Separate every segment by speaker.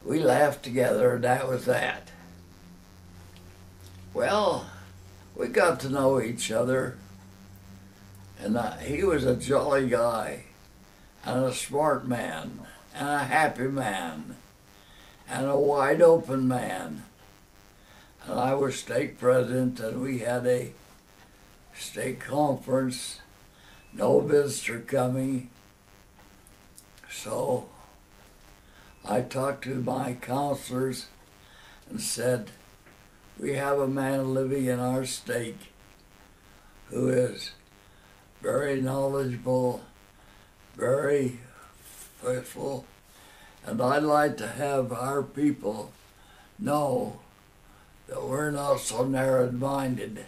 Speaker 1: we laughed together, and that was that. Well, we got to know each other, and he was a jolly guy, and a smart man, and a happy man, and a wide open man. And I was stake president, and we had a stake conference, no visitor coming. So I talked to my counselors and said, we have a man living in our stake who is very knowledgeable, very faithful, and I'd like to have our people know that we're not so narrow-minded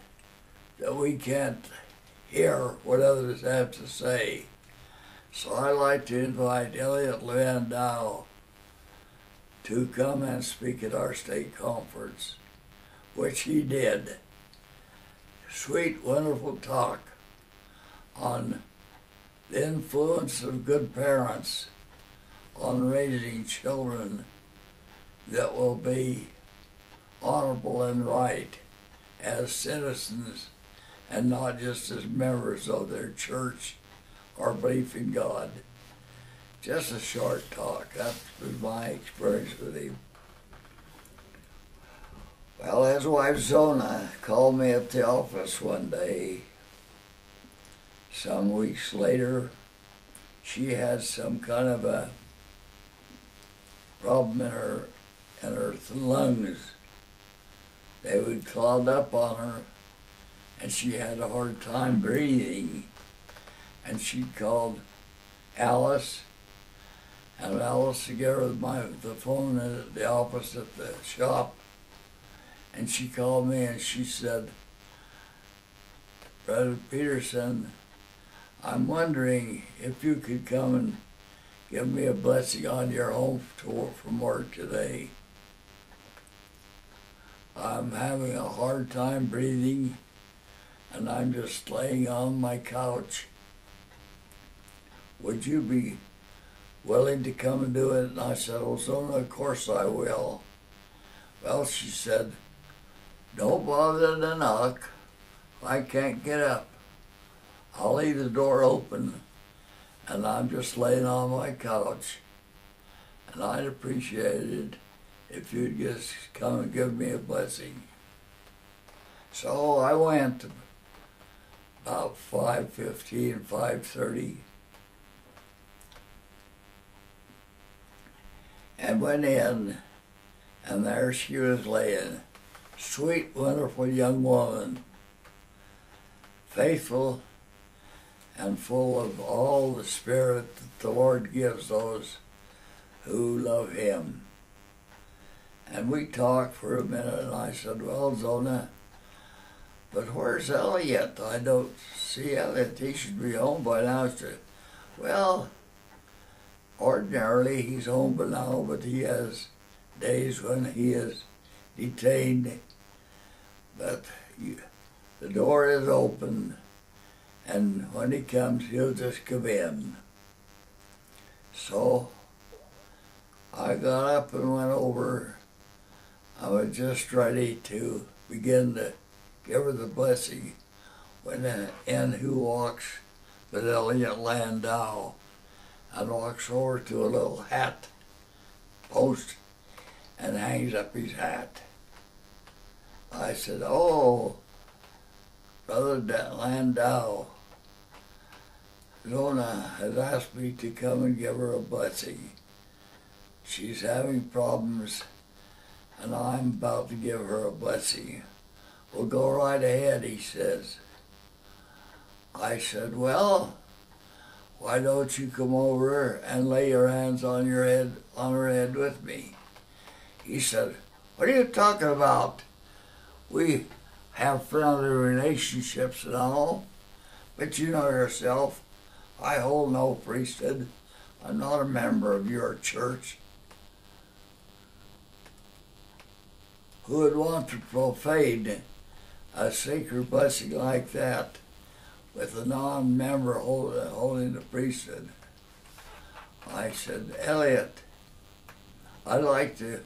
Speaker 1: that we can't hear what others have to say. So I'd like to invite Elliot Landau to come and speak at our state conference, which he did. Sweet, wonderful talk on the influence of good parents on raising children that will be honorable and right as citizens and not just as members of their church or belief in God. Just a short talk. That was my experience with him. Well, his wife Zona called me at the office one day. Some weeks later, she had some kind of a problem in her lungs. They would clog up on her, and she had a hard time breathing. And she called Alice, and Alice to get her the phone at the office at the shop. And she called me and she said, Brother Peterson, I'm wondering if you could come and give me a blessing on your home tour from work today. I'm having a hard time breathing, and I'm just laying on my couch. Would you be willing to come and do it? And I said, well, Zona, of course I will. Well, she said, don't bother to knock. I can't get up. I'll leave the door open, and I'm just laying on my couch. And I'd appreciate it if you'd just come and give me a blessing. So I went about 5:15, 5:30, and went in, and there she was laying. Sweet, wonderful young woman, faithful and full of all the spirit that the Lord gives those who love Him. And we talked for a minute, and I said, well, Zona, but where's Elliot? I don't see Elliot. He should be home by now. She said, well, ordinarily he's home by now, but he has days when he is detained. But the door is open, and when he comes, he'll just come in. So I got up and went over. I was just ready to begin to give her the blessing when in who walks but Elliot Landau, and walks over to a little hat post and hangs up his hat. I said, oh, Brother Landau, Zona has asked me to come and give her a blessing. She's having problems, and I'm about to give her a blessing. Well, go right ahead, he says. I said, well, why don't you come over and lay your hands on her head with me? He said, what are you talking about? We have friendly relationships and all, but you know yourself, I hold no priesthood. I'm not a member of your church. Who would want to profane a sacred blessing like that with a non-member holding the priesthood? I said, Elliot, I'd like to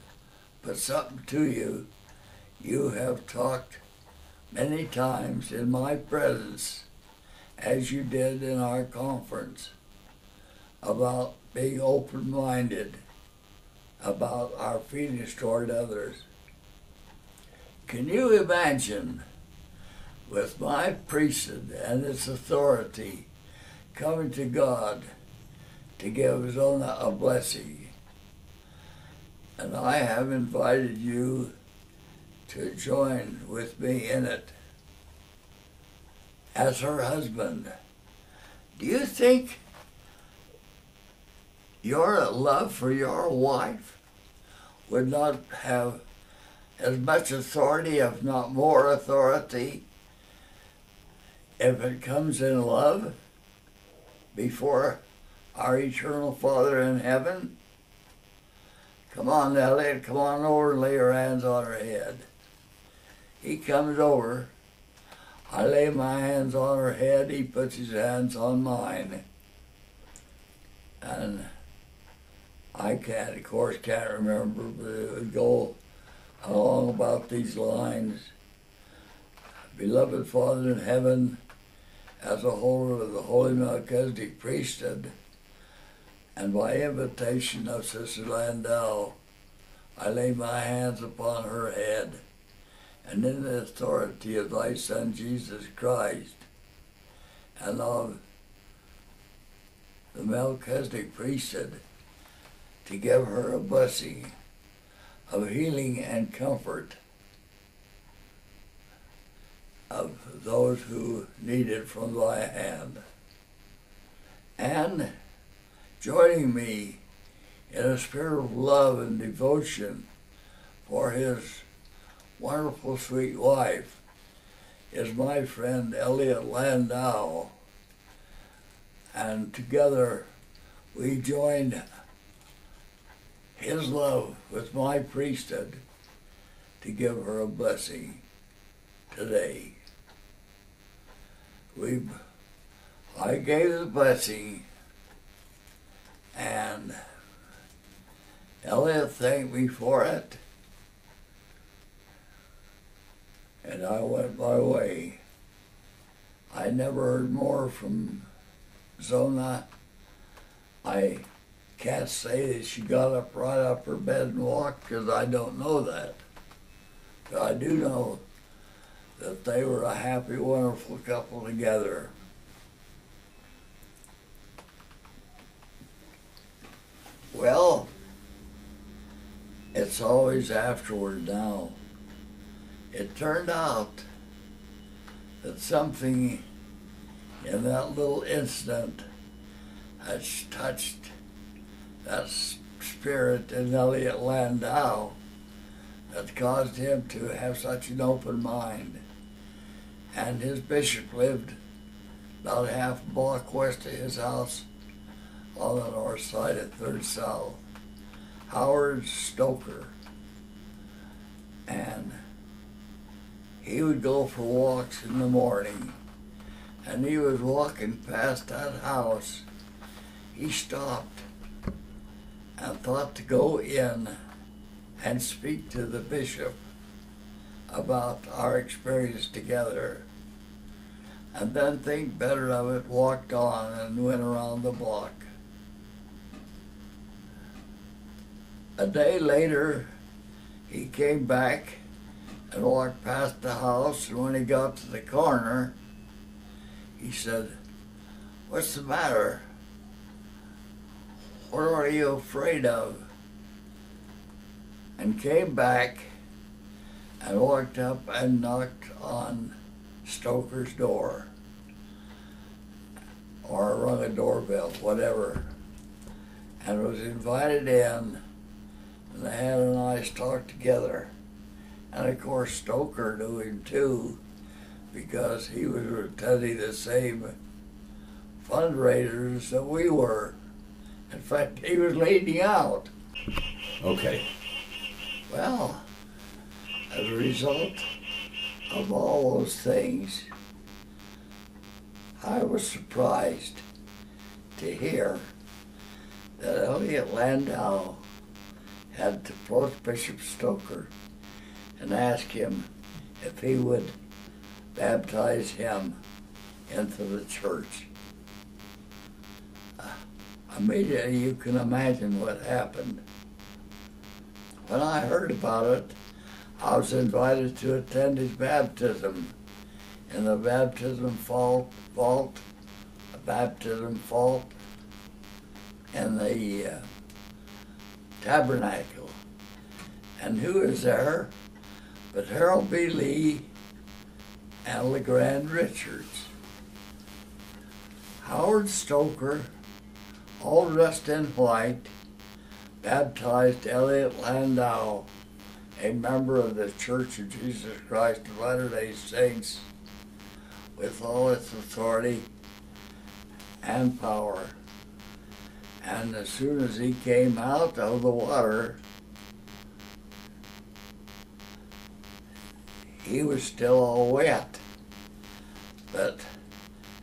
Speaker 1: put something to you. You have talked many times in my presence, as you did in our conference, about being open-minded about our feelings toward others. Can you imagine, with my priesthood and its authority, coming to God to give Zona a blessing? And I have invited you to join with me in it as her husband. Do you think your love for your wife would not have as much authority, if not more authority, if it comes in love before our eternal Father in heaven? Come on, Elliot, come on over and lay your hands on her head. He comes over. I lay my hands on her head. He puts his hands on mine. And I of course, can't remember, but it would go along about these lines. Beloved Father in heaven, as a holder of the Holy Melchizedek priesthood, and by invitation of Sister Landau, I lay my hands upon her head, and in the authority of thy Son Jesus Christ, and of the Melchizedek priesthood, to give her a blessing of healing and comfort of those who need it from thy hand. And joining me in a spirit of love and devotion for his wonderful, sweet wife is my friend Elliot Landau. And together we joined his love with my priesthood to give her a blessing today. I gave the blessing, and Elliot thanked me for it, and I went my way. I never heard more from Zona. I can't say that she got up right up her bed and walked, because I don't know that. But I do know that they were a happy, wonderful couple together. Well, it's always afterward now. It turned out that something in that little incident has touched that spirit in Elliot Landau that caused him to have such an open mind. And his bishop lived about half a block west of his house on the north side at 3rd South, Howard Stoker. And he would go for walks in the morning, and he was walking past that house. He stopped and thought to go in and speak to the bishop about our experience together, and then think better of it, walked on and went around the block. A day later, he came back and walked past the house, and when he got to the corner, he said, "What's the matter? What are you afraid of?" And came back and walked up and knocked on Stoker's door, or rung a doorbell, whatever, and was invited in, and they had a nice talk together. And of course Stoker knew him too, because he was attending the same fundraisers that we were. In fact, he was leading out.
Speaker 2: Okay.
Speaker 1: Well, as a result of all those things, I was surprised to hear that Elliot Landau had to approach Bishop Stoker and ask him if he would baptize him into the church. Immediately you can imagine what happened. When I heard about it, I was invited to attend his baptism in the baptism vault in the tabernacle. And who is there but Harold B. Lee and LeGrand Richards. Howard Stoker, all dressed in white, baptized Elliot Landau, a member of the Church of Jesus Christ of Latter-day Saints, with all its authority and power. And as soon as he came out of the water, he was still all wet.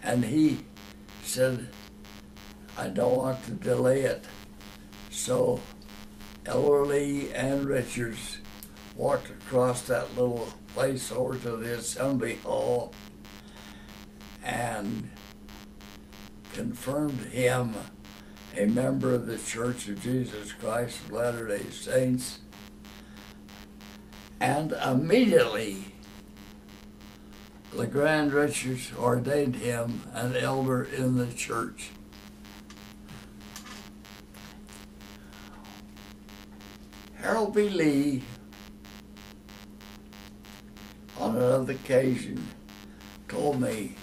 Speaker 1: And he said, I don't want to delay it. So Elder Lee and Richards walked across that little place over to the assembly hall and confirmed him a member of the Church of Jesus Christ of Latter-day Saints. And immediately, LeGrand Richards ordained him an elder in the church. Harold B. Lee, on another occasion, told me,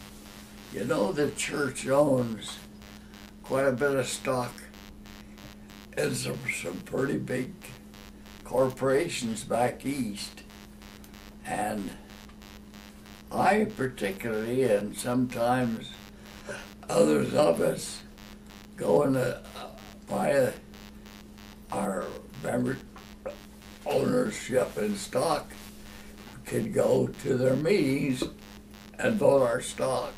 Speaker 1: you know, the church owns quite a bit of stock in some pretty big corporations back east. And I particularly, and sometimes others of us, going to buy our member ownership in stock, could go to their meetings and vote our stock.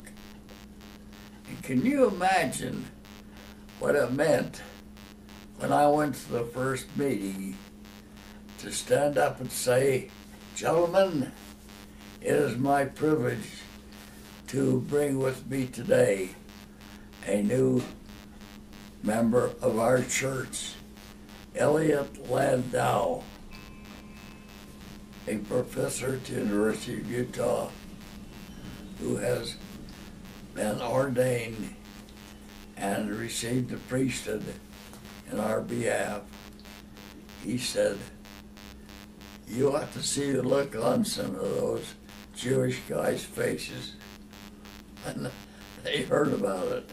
Speaker 1: And can you imagine what it meant when I went to the first meeting to stand up and say, gentlemen, it is my privilege to bring with me today a new member of our church, Elliot Landau, a professor at the University of Utah who has been ordained and received the priesthood in our behalf. He said, you ought to see the look on some of those Jewish guys' faces when they heard about it.